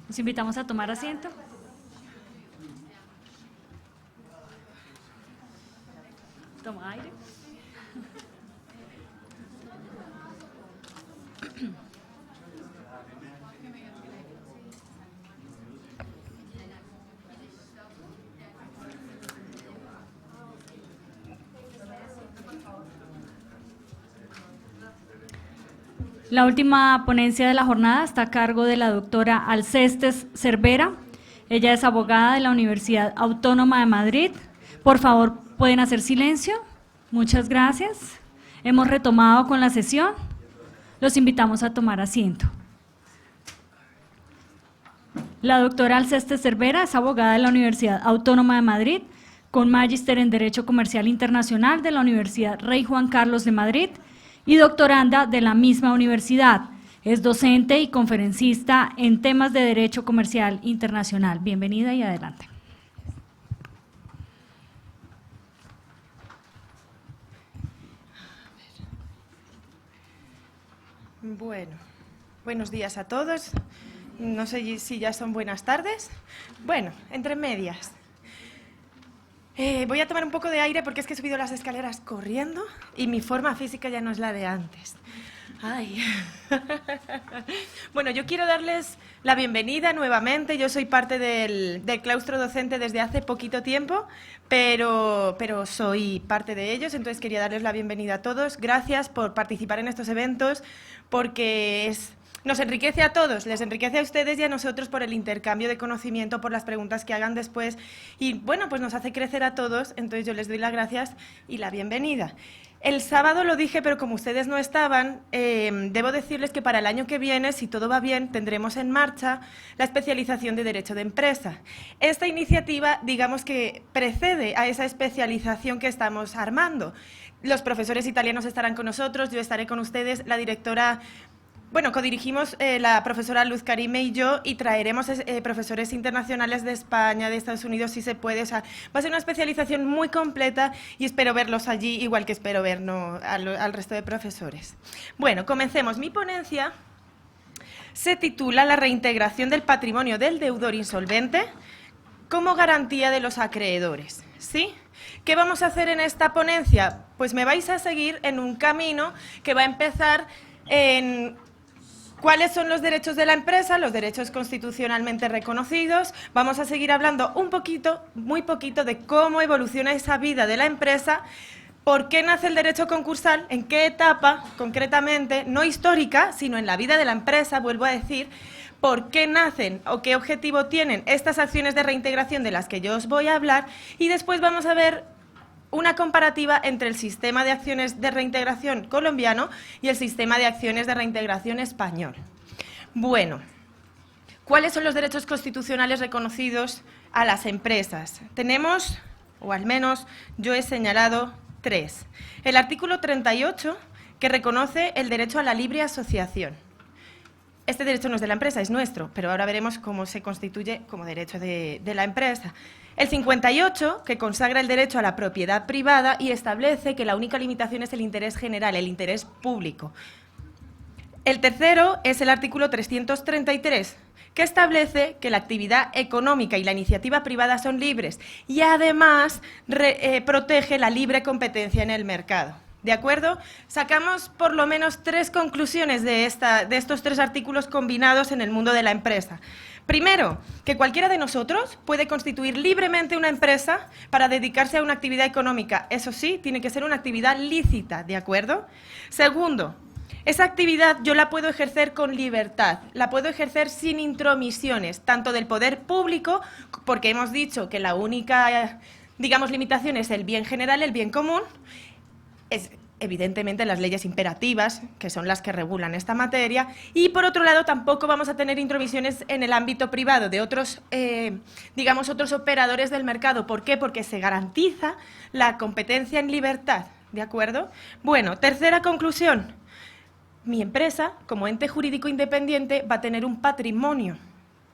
Los invitamos a tomar asiento. Toma aire. La última ponencia de la jornada está a cargo de la doctora Alcestes Cervera. Ella es abogada de la Universidad Autónoma de Madrid. Por favor, ¿pueden hacer silencio? Muchas gracias. Hemos retomado con la sesión. Los invitamos a tomar asiento. La doctora Alcestes Cervera es abogada de la Universidad Autónoma de Madrid, con magíster en Derecho Comercial Internacional de la Universidad Rey Juan Carlos de Madrid y doctoranda de la misma universidad. Es docente y conferencista en temas de Derecho Comercial Internacional. Bienvenida y adelante. Bueno, buenos días a todos. No sé si ya son buenas tardes. Bueno, entre medias. Voy a tomar un poco de aire porque es que he subido las escaleras corriendo y mi forma física ya no es la de antes. Ay. Bueno, yo quiero darles la bienvenida nuevamente. Yo soy parte del claustro docente desde hace poquito tiempo, pero soy parte de ellos, entonces quería darles la bienvenida a todos. Gracias por participar en estos eventos, porque nos enriquece a todos, les enriquece a ustedes y a nosotros por el intercambio de conocimiento, por las preguntas que hagan después y, bueno, pues nos hace crecer a todos, entonces yo les doy las gracias y la bienvenida. El sábado lo dije, pero como ustedes no estaban, debo decirles que para el año que viene, si todo va bien, tendremos en marcha la especialización de Derecho de Empresa. Esta iniciativa, digamos que precede a esa especialización que estamos armando. Los profesores italianos estarán con nosotros, yo estaré con ustedes, la directora. Bueno, codirigimos la profesora Luz Karime y yo y traeremos profesores internacionales de España, de Estados Unidos, si se puede. O sea, va a ser una especialización muy completa y espero verlos allí, igual que espero ver al resto de profesores. Bueno, comencemos. Mi ponencia se titula La reintegración del patrimonio del deudor insolvente como garantía de los acreedores. ¿Sí? ¿Qué vamos a hacer en esta ponencia? Pues me vais a seguir en un camino que va a empezar en ¿cuáles son los derechos de la empresa? Los derechos constitucionalmente reconocidos. Vamos a seguir hablando un poquito, muy poquito, de cómo evoluciona esa vida de la empresa, por qué nace el derecho concursal, en qué etapa, concretamente, no histórica, sino en la vida de la empresa, vuelvo a decir, por qué nacen o qué objetivo tienen estas acciones de reintegración de las que yo os voy a hablar, y después vamos a ver una comparativa entre el sistema de acciones de reintegración colombiano y el sistema de acciones de reintegración español. Bueno, ¿cuáles son los derechos constitucionales reconocidos a las empresas? Tenemos, o al menos yo he señalado, 3. El artículo 38, que reconoce el derecho a la libre asociación. Este derecho no es de la empresa, es nuestro, pero ahora veremos cómo se constituye como derecho de la empresa. El 58, que consagra el derecho a la propiedad privada y establece que la única limitación es el interés general, el interés público. El tercero es el artículo 333, que establece que la actividad económica y la iniciativa privada son libres y además protege la libre competencia en el mercado. ¿De acuerdo? Sacamos por lo menos 3 conclusiones de estos 3 artículos combinados en el mundo de la empresa. Primero, que cualquiera de nosotros puede constituir libremente una empresa para dedicarse a una actividad económica. Eso sí, tiene que ser una actividad lícita, ¿de acuerdo? Segundo, esa actividad yo la puedo ejercer con libertad, la puedo ejercer sin intromisiones, tanto del poder público, porque hemos dicho que la única, digamos, limitación es el bien general, el bien común. Es evidentemente las leyes imperativas, que son las que regulan esta materia, y por otro lado tampoco vamos a tener intromisiones en el ámbito privado de otros, digamos, otros operadores del mercado. ¿Por qué? Porque se garantiza la competencia en libertad, ¿de acuerdo? Bueno, tercera conclusión. Mi empresa, como ente jurídico independiente, va a tener un patrimonio,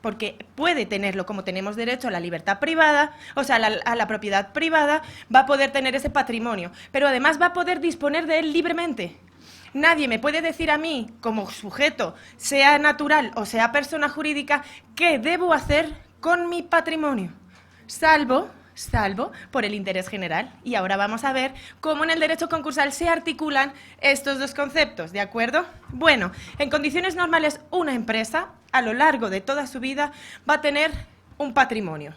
porque puede tenerlo, como tenemos derecho a la libertad privada, o sea, a la propiedad privada, va a poder tener ese patrimonio, pero además va a poder disponer de él libremente. Nadie me puede decir a mí, como sujeto, sea natural o sea persona jurídica, qué debo hacer con mi patrimonio, salvo por el interés general. Y ahora vamos a ver cómo en el derecho concursal se articulan estos dos conceptos, ¿de acuerdo? Bueno, en condiciones normales, una empresa, a lo largo de toda su vida, va a tener un patrimonio.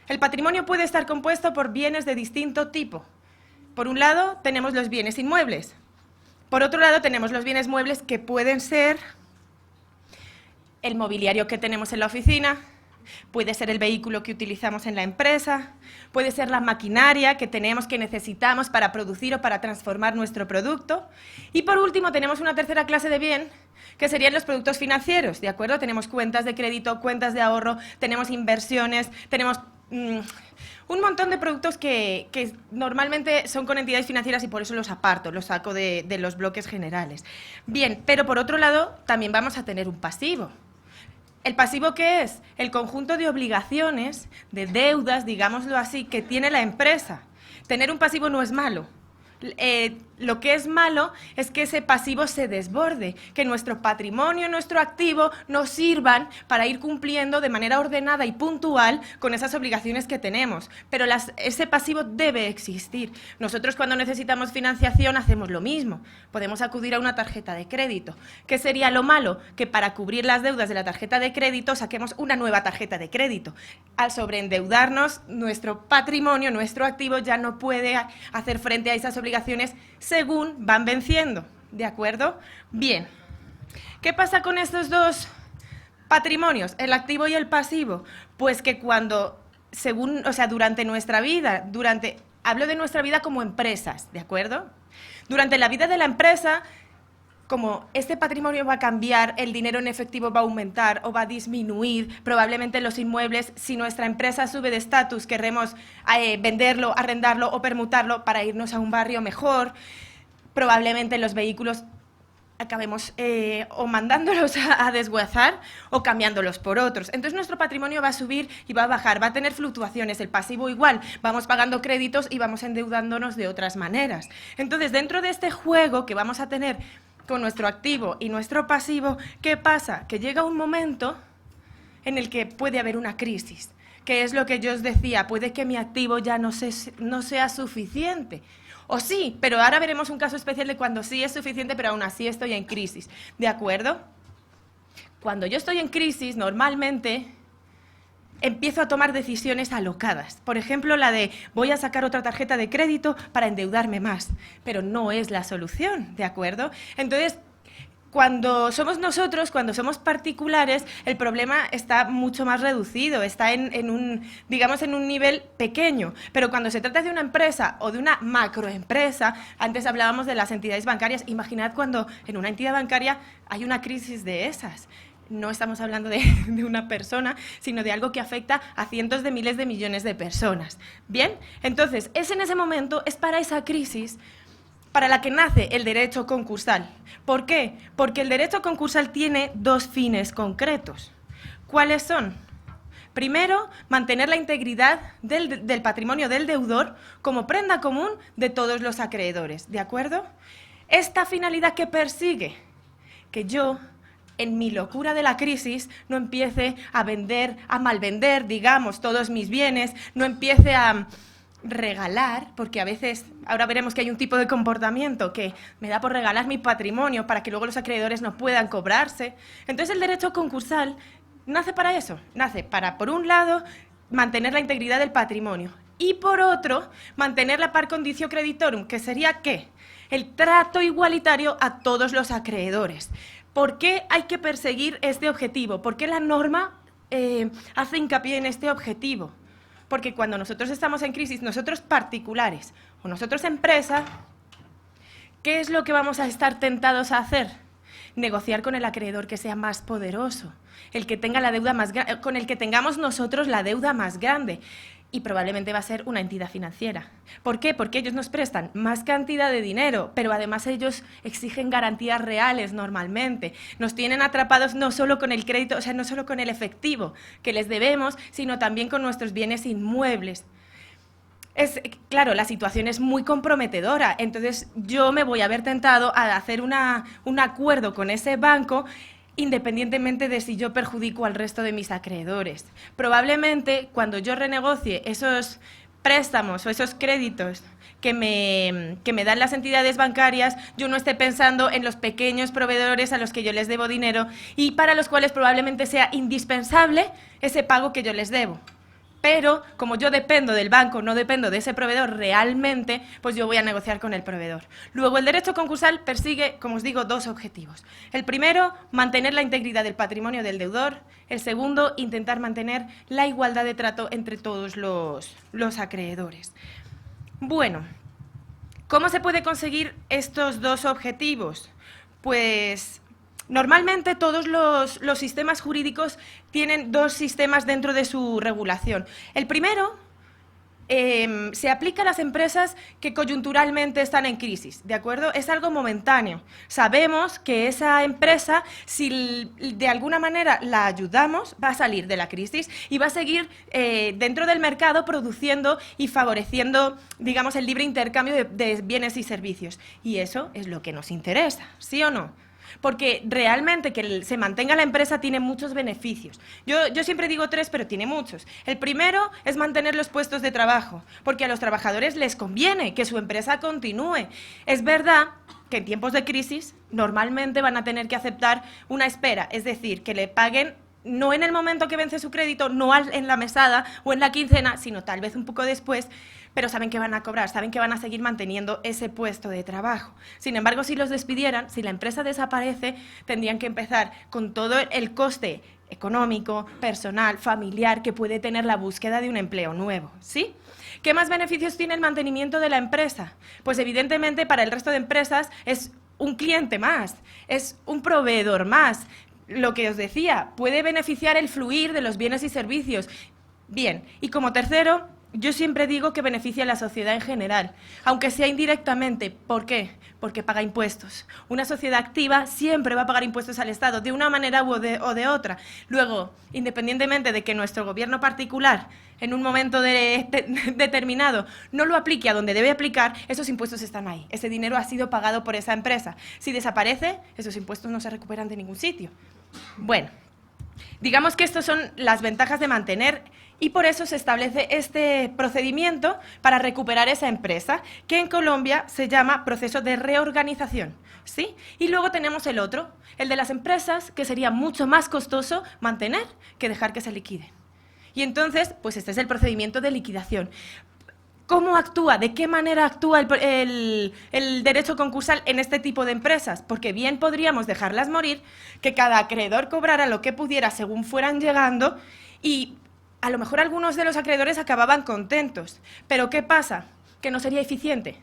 El patrimonio puede estar compuesto por bienes de distinto tipo. Por un lado, tenemos los bienes inmuebles. Por otro lado, tenemos los bienes muebles que pueden ser el mobiliario que tenemos en la oficina, puede ser el vehículo que utilizamos en la empresa, puede ser la maquinaria que tenemos, que necesitamos para producir o para transformar nuestro producto. Y por último, tenemos una tercera clase de bien, que serían los productos financieros, ¿de acuerdo? Tenemos cuentas de crédito, cuentas de ahorro, tenemos inversiones, tenemos un montón de productos que normalmente son con entidades financieras y por eso los aparto, los saco de los bloques generales. Bien, pero por otro lado, también vamos a tener un pasivo. ¿El pasivo qué es? El conjunto de obligaciones, de deudas, digámoslo así, que tiene la empresa. Tener un pasivo no es malo. Lo que es malo es que ese pasivo se desborde, que nuestro patrimonio, nuestro activo nos sirvan para ir cumpliendo de manera ordenada y puntual con esas obligaciones que tenemos. Pero ese pasivo debe existir. Nosotros cuando necesitamos financiación hacemos lo mismo. Podemos acudir a una tarjeta de crédito. ¿Qué sería lo malo? Que para cubrir las deudas de la tarjeta de crédito saquemos una nueva tarjeta de crédito. Al sobreendeudarnos, nuestro patrimonio, nuestro activo ya no puede hacer frente a esas obligaciones según van venciendo, ¿de acuerdo? Bien, ¿qué pasa con estos dos patrimonios, el activo y el pasivo? Pues que durante nuestra vida, hablo de nuestra vida como empresas, ¿de acuerdo? Durante la vida de la empresa, como este patrimonio va a cambiar, el dinero en efectivo va a aumentar o va a disminuir, probablemente los inmuebles, si nuestra empresa sube de estatus, querremos venderlo, arrendarlo o permutarlo para irnos a un barrio mejor. Probablemente los vehículos acabemos o mandándolos a desguazar o cambiándolos por otros. Entonces nuestro patrimonio va a subir y va a bajar, va a tener fluctuaciones, el pasivo igual, vamos pagando créditos y vamos endeudándonos de otras maneras. Entonces dentro de este juego que vamos a tener con nuestro activo y nuestro pasivo, ¿qué pasa? Que llega un momento en el que puede haber una crisis, que es lo que yo os decía, puede que mi activo ya no sea suficiente. O sí, pero ahora veremos un caso especial de cuando sí es suficiente, pero aún así estoy en crisis, ¿de acuerdo? Cuando yo estoy en crisis, normalmente empiezo a tomar decisiones alocadas. Por ejemplo, la de voy a sacar otra tarjeta de crédito para endeudarme más, pero no es la solución, ¿de acuerdo? Entonces, cuando somos nosotros, cuando somos particulares, el problema está mucho más reducido, está en un nivel pequeño. Pero cuando se trata de una empresa o de una macroempresa, antes hablábamos de las entidades bancarias, imaginad cuando en una entidad bancaria hay una crisis de esas. No estamos hablando de una persona, sino de algo que afecta a cientos de miles de millones de personas. ¿Bien? Entonces, en ese momento, es para esa crisis para la que nace el derecho concursal. ¿Por qué? Porque el derecho concursal tiene dos fines concretos. ¿Cuáles son? Primero, mantener la integridad del patrimonio del deudor como prenda común de todos los acreedores. ¿De acuerdo? Esta finalidad que persigue, que yo, en mi locura de la crisis, no empiece a malvender, digamos, todos mis bienes, no empiece a regalar, porque a veces, ahora veremos que hay un tipo de comportamiento que me da por regalar mi patrimonio para que luego los acreedores no puedan cobrarse. Entonces el derecho concursal nace para eso, nace para, por un lado, mantener la integridad del patrimonio y, por otro, mantener la par condicio creditorum, que sería, ¿qué? El trato igualitario a todos los acreedores. ¿Por qué hay que perseguir este objetivo? ¿Por qué la norma hace hincapié en este objetivo? Porque cuando nosotros estamos en crisis, nosotros particulares o nosotros empresa, ¿qué es lo que vamos a estar tentados a hacer? Negociar con el acreedor que sea más poderoso, el que tenga la deuda más grande, con el que tengamos nosotros la deuda más grande. Y probablemente va a ser una entidad financiera. ¿Por qué? Porque ellos nos prestan más cantidad de dinero, pero además ellos exigen garantías reales normalmente. Nos tienen atrapados no solo con el crédito, o sea, no solo con el efectivo que les debemos, sino también con nuestros bienes inmuebles. claro, la situación es muy comprometedora, entonces yo me voy a ver tentado a hacer un acuerdo con ese banco independientemente de si yo perjudico al resto de mis acreedores. Probablemente cuando yo renegocie esos préstamos o esos créditos que me dan las entidades bancarias, yo no esté pensando en los pequeños proveedores a los que yo les debo dinero y para los cuales probablemente sea indispensable ese pago que yo les debo. Pero, como yo dependo del banco, no dependo de ese proveedor realmente, pues yo voy a negociar con el proveedor. Luego, el derecho concursal persigue, como os digo, dos objetivos. El primero, mantener la integridad del patrimonio del deudor. El segundo, intentar mantener la igualdad de trato entre todos los acreedores. Bueno, ¿cómo se puede conseguir estos dos objetivos? Pues normalmente todos los sistemas jurídicos tienen dos sistemas dentro de su regulación. El primero se aplica a las empresas que coyunturalmente están en crisis, ¿de acuerdo? Es algo momentáneo. Sabemos que esa empresa, si de alguna manera la ayudamos, va a salir de la crisis y va a seguir dentro del mercado produciendo y favoreciendo, digamos, el libre intercambio de bienes y servicios. Y eso es lo que nos interesa, ¿sí o no? Porque realmente que se mantenga la empresa tiene muchos beneficios. Yo siempre digo tres, pero tiene muchos. El primero es mantener los puestos de trabajo, porque a los trabajadores les conviene que su empresa continúe. Es verdad que en tiempos de crisis normalmente van a tener que aceptar una espera, es decir, que le paguen no en el momento que vence su crédito, no en la mesada o en la quincena, sino tal vez un poco después, pero saben que van a cobrar, saben que van a seguir manteniendo ese puesto de trabajo. Sin embargo, si los despidieran, si la empresa desaparece, tendrían que empezar con todo el coste económico, personal, familiar que puede tener la búsqueda de un empleo nuevo, ¿sí? ¿Qué más beneficios tiene el mantenimiento de la empresa? Pues evidentemente para el resto de empresas es un cliente más, es un proveedor más. Lo que os decía, puede beneficiar el fluir de los bienes y servicios. Bien, y como tercero, yo siempre digo que beneficia a la sociedad en general, aunque sea indirectamente. ¿Por qué? Porque paga impuestos. Una sociedad activa siempre va a pagar impuestos al Estado, de una manera o de otra. Luego, independientemente de que nuestro gobierno particular, en un momento determinado, no lo aplique a donde debe aplicar, esos impuestos están ahí. Ese dinero ha sido pagado por esa empresa. Si desaparece, esos impuestos no se recuperan de ningún sitio. Bueno, digamos que estas son las ventajas de mantener y por eso se establece este procedimiento para recuperar esa empresa, que en Colombia se llama proceso de reorganización, ¿sí? Y luego tenemos el otro, el de las empresas, que sería mucho más costoso mantener que dejar que se liquiden. Y entonces, pues este es el procedimiento de liquidación. ¿Cómo actúa? ¿De qué manera actúa el derecho concursal en este tipo de empresas? Porque bien podríamos dejarlas morir, que cada acreedor cobrara lo que pudiera según fueran llegando y a lo mejor algunos de los acreedores acababan contentos. Pero ¿qué pasa? Que no sería eficiente.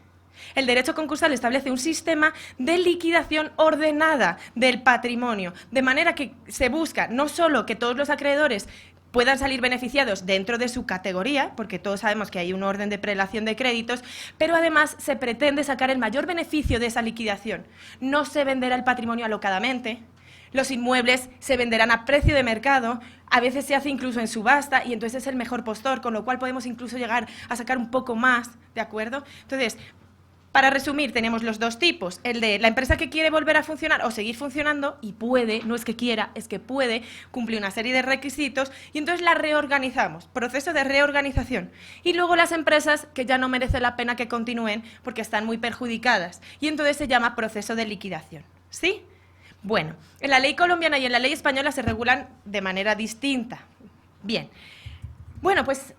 El derecho concursal establece un sistema de liquidación ordenada del patrimonio, de manera que se busca no solo que todos los acreedores puedan salir beneficiados dentro de su categoría, porque todos sabemos que hay un orden de prelación de créditos, pero además se pretende sacar el mayor beneficio de esa liquidación. No se venderá el patrimonio alocadamente, los inmuebles se venderán a precio de mercado, a veces se hace incluso en subasta y entonces es el mejor postor, con lo cual podemos incluso llegar a sacar un poco más, ¿de acuerdo? Entonces, para resumir, tenemos los dos tipos, el de la empresa que quiere volver a funcionar o seguir funcionando y puede, no es que quiera, es que puede cumplir una serie de requisitos y entonces la reorganizamos, proceso de reorganización. Y luego las empresas que ya no merece la pena que continúen porque están muy perjudicadas y entonces se llama proceso de liquidación, ¿sí? Bueno, en la ley colombiana y en la ley española se regulan de manera distinta. Bien, bueno, pues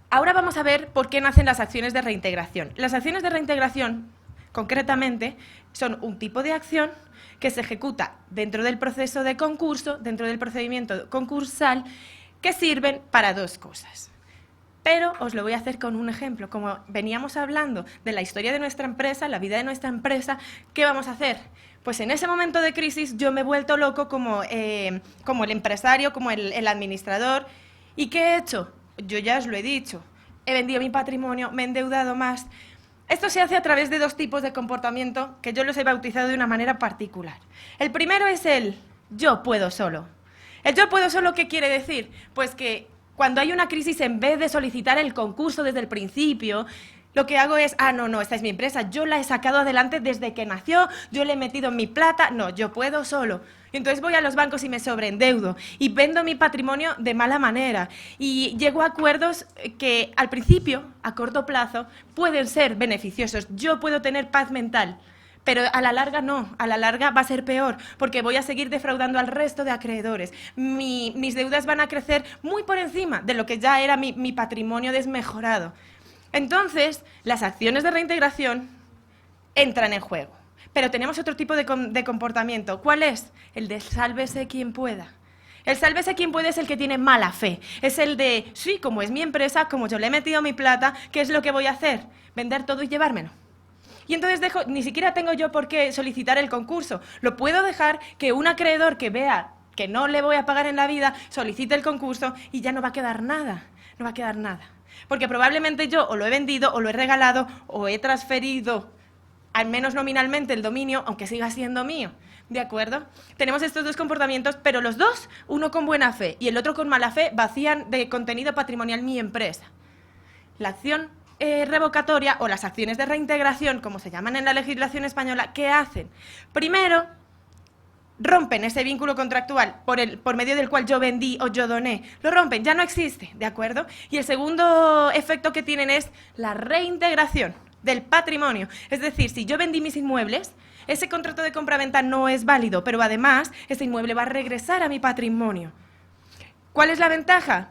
ahora vamos a ver por qué nacen las acciones de reintegración. Las acciones de reintegración, concretamente, son un tipo de acción que se ejecuta dentro del proceso de concurso, dentro del procedimiento concursal, que sirven para dos cosas. Pero os lo voy a hacer con un ejemplo. Como veníamos hablando de la historia de nuestra empresa, la vida de nuestra empresa, ¿qué vamos a hacer? Pues en ese momento de crisis yo me he vuelto loco como el empresario, como el administrador. ¿Y qué he hecho? Yo ya os lo he dicho, he vendido mi patrimonio, me he endeudado más. Esto se hace a través de dos tipos de comportamiento que yo los he bautizado de una manera particular. El primero es el yo puedo solo. El yo puedo solo, ¿qué quiere decir? Pues que Cuando hay una crisis, en vez de solicitar el concurso desde el principio, lo que hago es, no, esta es mi empresa, yo la he sacado adelante desde que nació, yo le he metido mi plata, no, yo puedo solo. Entonces voy a los bancos y me sobreendeudo y vendo mi patrimonio de mala manera y llego a acuerdos que al principio, a corto plazo, pueden ser beneficiosos. Yo puedo tener paz mental, pero a la larga no, a la larga va a ser peor, porque voy a seguir defraudando al resto de acreedores. Mis deudas van a crecer muy por encima de lo que ya era mi patrimonio desmejorado. Entonces, las acciones de reintegración entran en juego. Pero tenemos otro tipo de comportamiento. ¿Cuál es? El de sálvese quien pueda. El sálvese quien puede es el que tiene mala fe. Es el de, sí, como es mi empresa, como yo le he metido mi plata, ¿qué es lo que voy a hacer? Vender todo y llevármelo. Y entonces ni siquiera tengo yo por qué solicitar el concurso. Lo puedo dejar que un acreedor que vea que no le voy a pagar en la vida, solicite el concurso y ya no va a quedar nada. No va a quedar nada. Porque probablemente yo o lo he vendido, o lo he regalado, o he transferido, al menos nominalmente, el dominio, aunque siga siendo mío. ¿De acuerdo? Tenemos estos dos comportamientos, pero los dos, uno con buena fe y el otro con mala fe, vacían de contenido patrimonial mi empresa. La acción revocatoria o las acciones de reintegración, como se llaman en la legislación española, ¿qué hacen? Primero, rompen ese vínculo contractual por medio del cual yo vendí o yo doné. Lo rompen, ya no existe, ¿de acuerdo? Y el segundo efecto que tienen es la reintegración del patrimonio. Es decir, si yo vendí mis inmuebles, ese contrato de compraventa no es válido, pero además ese inmueble va a regresar a mi patrimonio. ¿Cuál es la ventaja?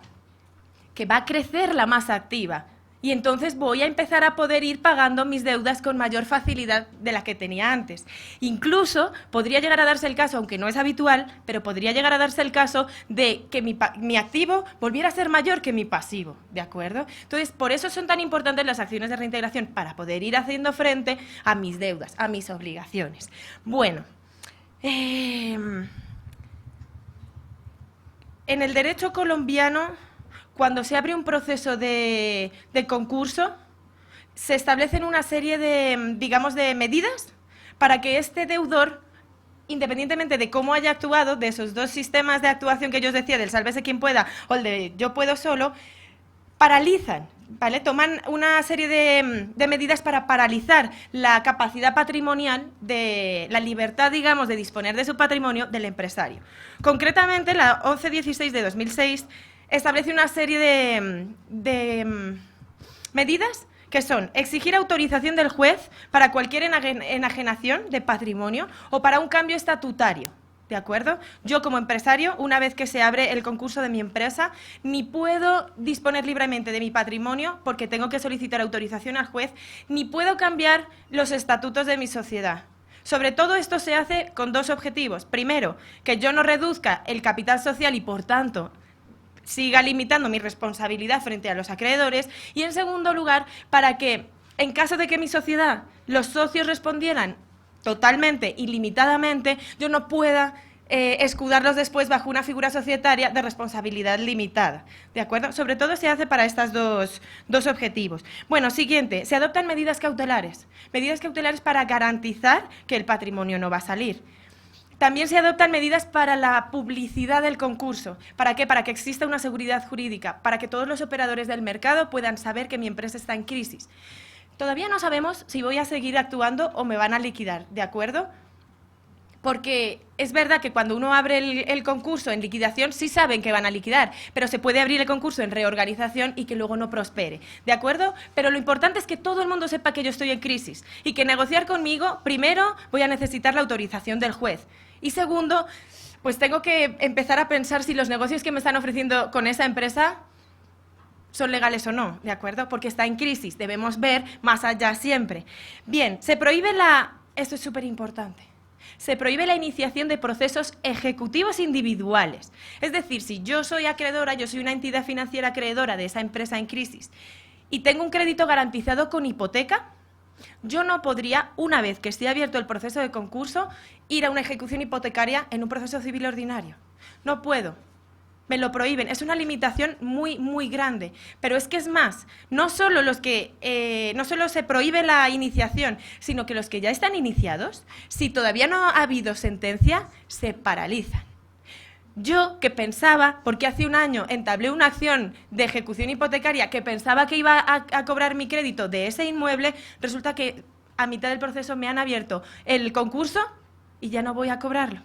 Que va a crecer la masa activa. Y entonces voy a empezar a poder ir pagando mis deudas con mayor facilidad de la que tenía antes. Incluso podría llegar a darse el caso, aunque no es habitual, pero podría llegar a darse el caso de que mi activo volviera a ser mayor que mi pasivo, ¿de acuerdo? Entonces, por eso son tan importantes las acciones de reintegración, para poder ir haciendo frente a mis deudas, a mis obligaciones. Bueno, en el derecho colombiano, cuando se abre un proceso de concurso, se establecen una serie de, digamos, de medidas para que este deudor, independientemente de cómo haya actuado, de esos dos sistemas de actuación que yo os decía, del sálvese quien pueda o el de yo puedo solo, paralizan, ¿vale? Toman una serie de medidas para paralizar la capacidad patrimonial, de la libertad, digamos, de disponer de su patrimonio del empresario. Concretamente, la 1116 de 2006 establece una serie de medidas que son exigir autorización del juez para cualquier enajenación de patrimonio o para un cambio estatutario, ¿de acuerdo? Yo, como empresario, una vez que se abre el concurso de mi empresa, ni puedo disponer libremente de mi patrimonio porque tengo que solicitar autorización al juez, ni puedo cambiar los estatutos de mi sociedad. Sobre todo esto se hace con dos objetivos. Primero, que yo no reduzca el capital social y, por tanto, siga limitando mi responsabilidad frente a los acreedores, y en segundo lugar, para que en caso de que mi sociedad, los socios respondieran totalmente, ilimitadamente, yo no pueda escudarlos después bajo una figura societaria de responsabilidad limitada, ¿de acuerdo? Sobre todo se hace para estos dos objetivos. Bueno, siguiente, se adoptan medidas cautelares para garantizar que el patrimonio no va a salir. También se adoptan medidas para la publicidad del concurso. ¿Para qué? Para que exista una seguridad jurídica, para que todos los operadores del mercado puedan saber que mi empresa está en crisis. Todavía no sabemos si voy a seguir actuando o me van a liquidar, ¿de acuerdo? Porque es verdad que cuando uno abre el concurso en liquidación sí saben que van a liquidar, pero se puede abrir el concurso en reorganización y que luego no prospere, ¿de acuerdo? Pero lo importante es que todo el mundo sepa que yo estoy en crisis y que negociar conmigo, primero, voy a necesitar la autorización del juez. Y segundo, pues tengo que empezar a pensar si los negocios que me están ofreciendo con esa empresa son legales o no, ¿de acuerdo? Porque está en crisis, debemos ver más allá siempre. Bien, se prohíbe esto es súper importante, se prohíbe la iniciación de procesos ejecutivos individuales. Es decir, si yo soy acreedora, yo soy una entidad financiera acreedora de esa empresa en crisis y tengo un crédito garantizado con hipoteca, yo no podría, una vez que esté abierto el proceso de concurso, ir a una ejecución hipotecaria en un proceso civil ordinario. No puedo. Me lo prohíben. Es una limitación muy, muy grande. Pero es que es más, no solo se prohíbe la iniciación, sino que los que ya están iniciados, si todavía no ha habido sentencia, se paralizan. Yo que pensaba, porque hace un año entablé una acción de ejecución hipotecaria que pensaba que iba a cobrar mi crédito de ese inmueble, resulta que a mitad del proceso me han abierto el concurso y ya no voy a cobrarlo.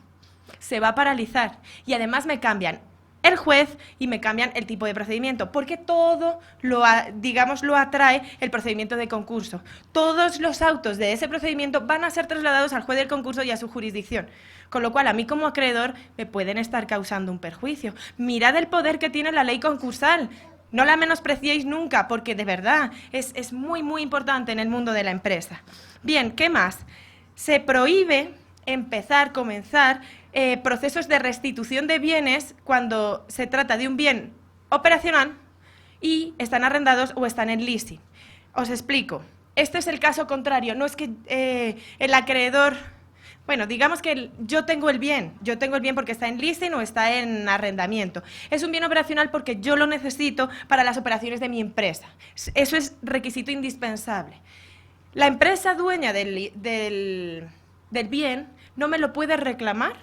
Se va a paralizar y además me cambian el juez y me cambian el tipo de procedimiento, porque todo lo atrae el procedimiento de concurso. Todos los autos de ese procedimiento van a ser trasladados al juez del concurso y a su jurisdicción, con lo cual a mí como acreedor me pueden estar causando un perjuicio. Mirad el poder que tiene la ley concursal. No la menospreciéis nunca, porque de verdad es muy, muy importante en el mundo de la empresa. Bien, ¿qué más? Se prohíbe comenzar procesos de restitución de bienes cuando se trata de un bien operacional y están arrendados o están en leasing. Os explico. Este es el caso contrario. No es que el acreedor... Bueno, digamos que yo tengo el bien porque está en leasing o está en arrendamiento. Es un bien operacional porque yo lo necesito para las operaciones de mi empresa. Eso es requisito indispensable. La empresa dueña del bien no me lo puede reclamar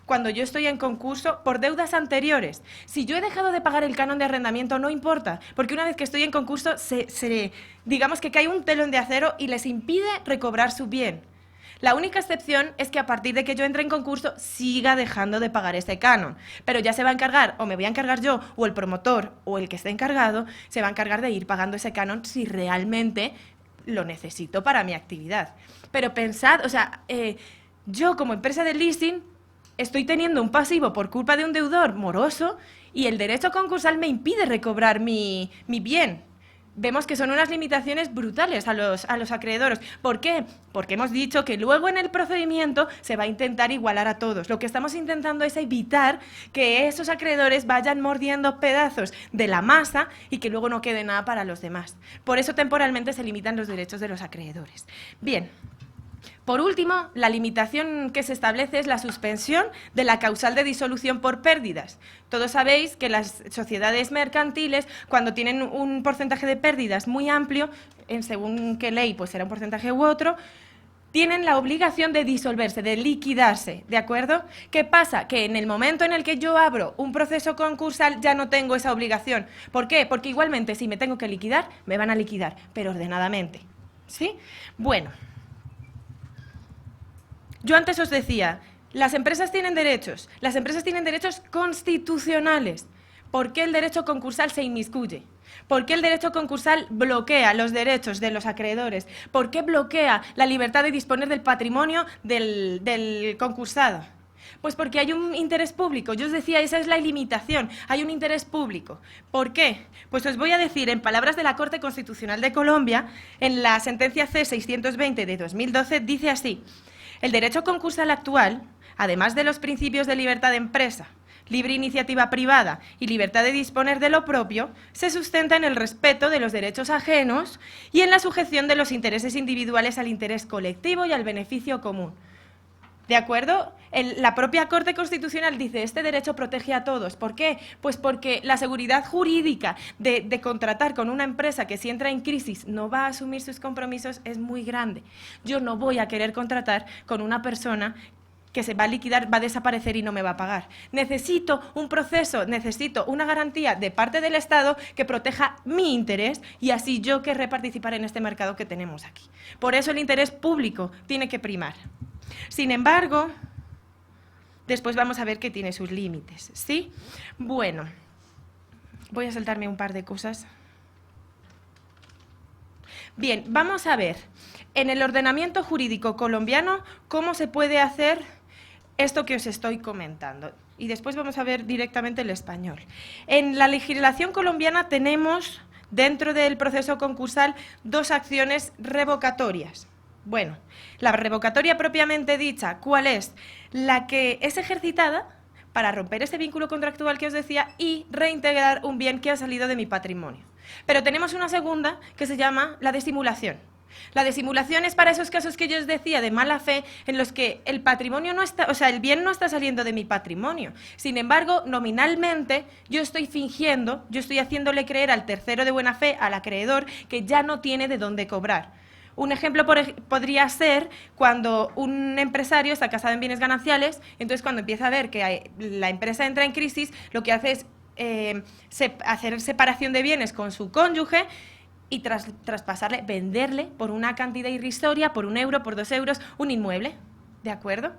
cuando yo estoy en concurso por deudas anteriores. Si yo he dejado de pagar el canon de arrendamiento, no importa, porque una vez que estoy en concurso, digamos que cae un telón de acero y les impide recobrar su bien. La única excepción es que a partir de que yo entre en concurso siga dejando de pagar ese canon, pero ya se va a encargar, o me voy a encargar yo, o el promotor, o el que esté encargado, se va a encargar de ir pagando ese canon si realmente lo necesito para mi actividad. Pero pensad, yo como empresa de leasing estoy teniendo un pasivo por culpa de un deudor moroso y el derecho concursal me impide recobrar mi bien. Vemos que son unas limitaciones brutales a los acreedores. ¿Por qué? Porque hemos dicho que luego en el procedimiento se va a intentar igualar a todos. Lo que estamos intentando es evitar que esos acreedores vayan mordiendo pedazos de la masa y que luego no quede nada para los demás. Por eso temporalmente se limitan los derechos de los acreedores. Bien. Por último, la limitación que se establece es la suspensión de la causal de disolución por pérdidas. Todos sabéis que las sociedades mercantiles, cuando tienen un porcentaje de pérdidas muy amplio, en según qué ley, pues será un porcentaje u otro, tienen la obligación de disolverse, de liquidarse, ¿de acuerdo? ¿Qué pasa? Que en el momento en el que yo abro un proceso concursal ya no tengo esa obligación. ¿Por qué? Porque igualmente si me tengo que liquidar, me van a liquidar, pero ordenadamente. ¿Sí? Bueno. Yo antes os decía, las empresas tienen derechos constitucionales. ¿Por qué el derecho concursal se inmiscuye? ¿Por qué el derecho concursal bloquea los derechos de los acreedores? ¿Por qué bloquea la libertad de disponer del patrimonio del concursado? Pues porque hay un interés público. Yo os decía, esa es la limitación. Hay un interés público. ¿Por qué? Pues os voy a decir, en palabras de la Corte Constitucional de Colombia, en la sentencia C-620 de 2012, dice así: el derecho concursal actual, además de los principios de libertad de empresa, libre iniciativa privada y libertad de disponer de lo propio, se sustenta en el respeto de los derechos ajenos y en la sujeción de los intereses individuales al interés colectivo y al beneficio común. ¿De acuerdo? La propia Corte Constitucional dice, este derecho protege a todos. ¿Por qué? Pues porque la seguridad jurídica de contratar con una empresa que si entra en crisis no va a asumir sus compromisos es muy grande. Yo no voy a querer contratar con una persona que se va a liquidar, va a desaparecer y no me va a pagar. Necesito un proceso, necesito una garantía de parte del Estado que proteja mi interés y así yo querré participar en este mercado que tenemos aquí. Por eso el interés público tiene que primar. Sin embargo, después vamos a ver que tiene sus límites, ¿sí? Bueno, voy a saltarme un par de cosas. Bien, vamos a ver, en el ordenamiento jurídico colombiano, cómo se puede hacer esto que os estoy comentando. Y después vamos a ver directamente el español. En la legislación colombiana tenemos, dentro del proceso concursal, dos acciones revocatorias. Bueno, la revocatoria propiamente dicha, ¿cuál es? La que es ejercitada para romper ese vínculo contractual que os decía y reintegrar un bien que ha salido de mi patrimonio. Pero tenemos una segunda que se llama la de simulación. La de simulación es para esos casos que yo os decía de mala fe en los que el patrimonio no está, el bien no está saliendo de mi patrimonio. Sin embargo, nominalmente yo estoy fingiendo, yo estoy haciéndole creer al tercero de buena fe, al acreedor, que ya no tiene de dónde cobrar. Un ejemplo podría ser cuando un empresario está casado en bienes gananciales, entonces cuando empieza a ver que la empresa entra en crisis, lo que hace es hacer separación de bienes con su cónyuge y traspasarle, venderle por una cantidad irrisoria, por 1 euro, por 2 euros, un inmueble, ¿de acuerdo?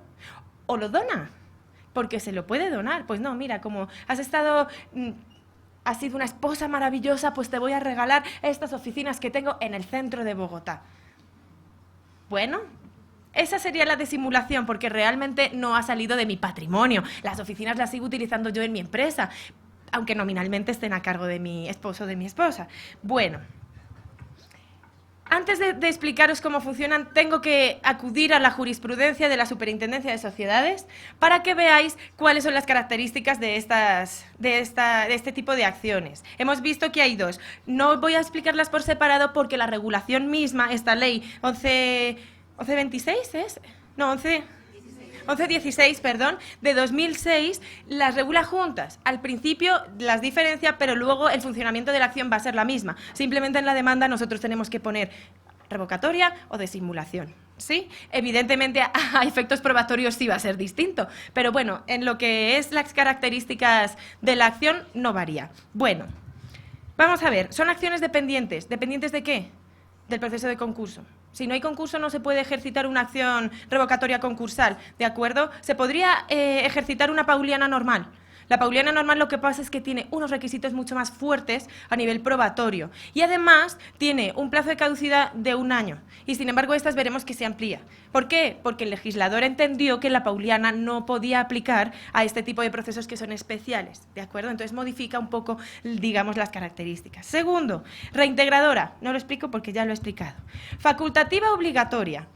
O lo dona, porque se lo puede donar. Pues no, mira, como has sido una esposa maravillosa, pues te voy a regalar estas oficinas que tengo en el centro de Bogotá. Bueno, esa sería la disimulación, porque realmente no ha salido de mi patrimonio. Las oficinas las sigo utilizando yo en mi empresa, aunque nominalmente estén a cargo de mi esposo o de mi esposa. Bueno, antes de explicaros cómo funcionan, tengo que acudir a la jurisprudencia de la Superintendencia de Sociedades para que veáis cuáles son las características de este tipo de acciones. Hemos visto que hay 2. No voy a explicarlas por separado porque la regulación misma, esta ley 1126 ¿es? No, 1116, perdón, de 2006, las regula juntas. Al principio las diferencia, pero luego el funcionamiento de la acción va a ser la misma. Simplemente en la demanda nosotros tenemos que poner revocatoria o de simulación, ¿sí? Evidentemente a efectos probatorios sí va a ser distinto, pero bueno, en lo que es las características de la acción no varía. Bueno, vamos a ver, son acciones dependientes. ¿Dependientes de qué? Del proceso de concurso. Si no hay concurso no se puede ejercitar una acción revocatoria concursal, ¿de acuerdo? Se podría ejercitar una pauliana normal. La pauliana normal lo que pasa es que tiene unos requisitos mucho más fuertes a nivel probatorio y además tiene un plazo de caducidad de 1 año y sin embargo estas veremos que se amplía. ¿Por qué? Porque el legislador entendió que la pauliana no podía aplicar a este tipo de procesos que son especiales, ¿de acuerdo? Entonces modifica un poco, digamos, las características. Segundo, reintegradora. No lo explico porque ya lo he explicado. Facultativa obligatoria.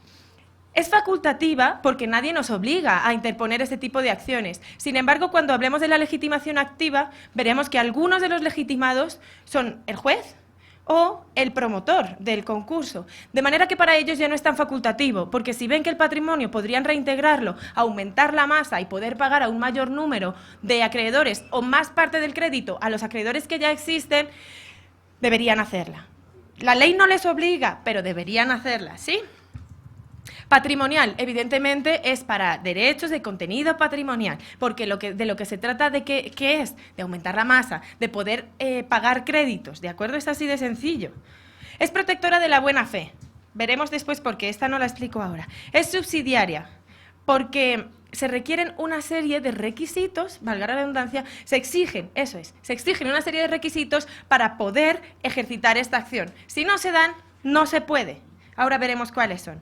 Es facultativa porque nadie nos obliga a interponer este tipo de acciones. Sin embargo, cuando hablemos de la legitimación activa, veremos que algunos de los legitimados son el juez o el promotor del concurso. De manera que para ellos ya no es tan facultativo, porque si ven que el patrimonio podrían reintegrarlo, aumentar la masa y poder pagar a un mayor número de acreedores o más parte del crédito a los acreedores que ya existen, deberían hacerla. La ley no les obliga, pero deberían hacerla, ¿sí? Patrimonial, evidentemente, es para derechos de contenido patrimonial, porque de lo que se trata de ¿qué es? De aumentar la masa, de poder pagar créditos, ¿de acuerdo? Es así de sencillo. Es protectora de la buena fe. Veremos después por qué, esta no la explico ahora. Es subsidiaria, porque se requieren una serie de requisitos, valga la redundancia, se exigen una serie de requisitos para poder ejercitar esta acción. Si no se dan, no se puede. Ahora veremos cuáles son.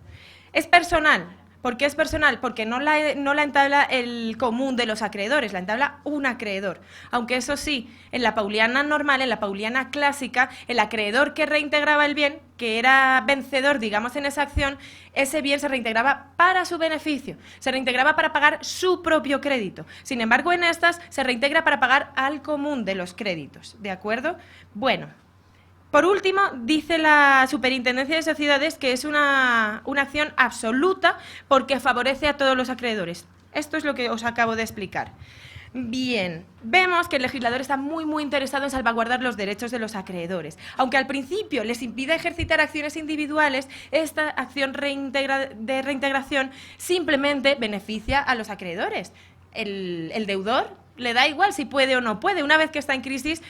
Es personal. ¿Por qué es personal? Porque no la entabla el común de los acreedores, la entabla un acreedor. Aunque eso sí, en la pauliana normal, en la pauliana clásica, el acreedor que reintegraba el bien, que era vencedor, digamos, en esa acción, ese bien se reintegraba para su beneficio, se reintegraba para pagar su propio crédito. Sin embargo, en estas se reintegra para pagar al común de los créditos, ¿de acuerdo? Bueno. Por último, dice la Superintendencia de Sociedades que es una acción absoluta porque favorece a todos los acreedores. Esto es lo que os acabo de explicar. Bien, vemos que el legislador está muy interesado en salvaguardar los derechos de los acreedores. Aunque al principio les impide ejercitar acciones individuales, esta acción de reintegración simplemente beneficia a los acreedores. El deudor le da igual si puede o no puede. Una vez que está en crisis,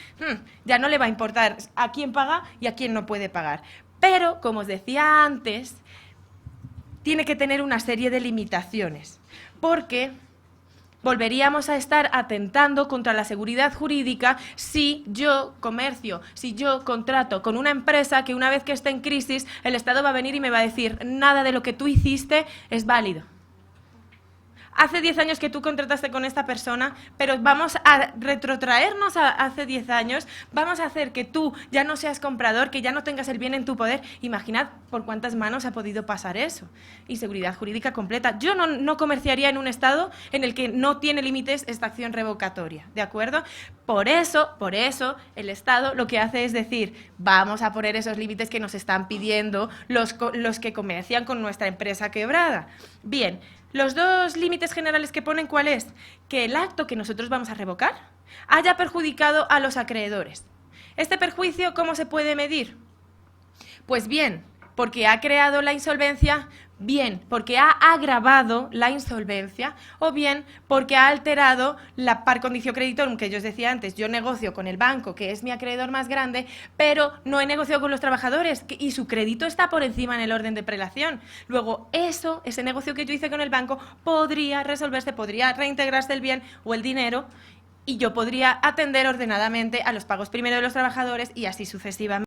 ya no le va a importar a quién paga y a quién no puede pagar. Pero, como os decía antes, tiene que tener una serie de limitaciones, porque volveríamos a estar atentando contra la seguridad jurídica si yo comercio, si yo contrato con una empresa que una vez que esté en crisis, el Estado va a venir y me va a decir nada de lo que tú hiciste es válido. Hace 10 años que tú contrataste con esta persona, pero vamos a retrotraernos a hace 10 años, vamos a hacer que tú ya no seas comprador, que ya no tengas el bien en tu poder. Imaginad por cuántas manos ha podido pasar eso. Inseguridad jurídica completa. Yo no comerciaría en un estado en el que no tiene límites esta acción revocatoria, ¿de acuerdo? Por eso, el Estado lo que hace es decir, vamos a poner esos límites que nos están pidiendo los que comercian con nuestra empresa quebrada. Bien. Los 2 límites generales que ponen, ¿cuál es? Que el acto que nosotros vamos a revocar haya perjudicado a los acreedores. ¿Este perjuicio cómo se puede medir? Pues bien, porque ha creado la insolvencia, bien porque ha agravado la insolvencia o bien porque ha alterado la par condicio creditorum, que yo os decía antes. Yo negocio con el banco, que es mi acreedor más grande, pero no he negociado con los trabajadores y su crédito está por encima en el orden de prelación. Luego, ese negocio que yo hice con el banco podría resolverse, podría reintegrarse el bien o el dinero y yo podría atender ordenadamente a los pagos primero de los trabajadores y así sucesivamente.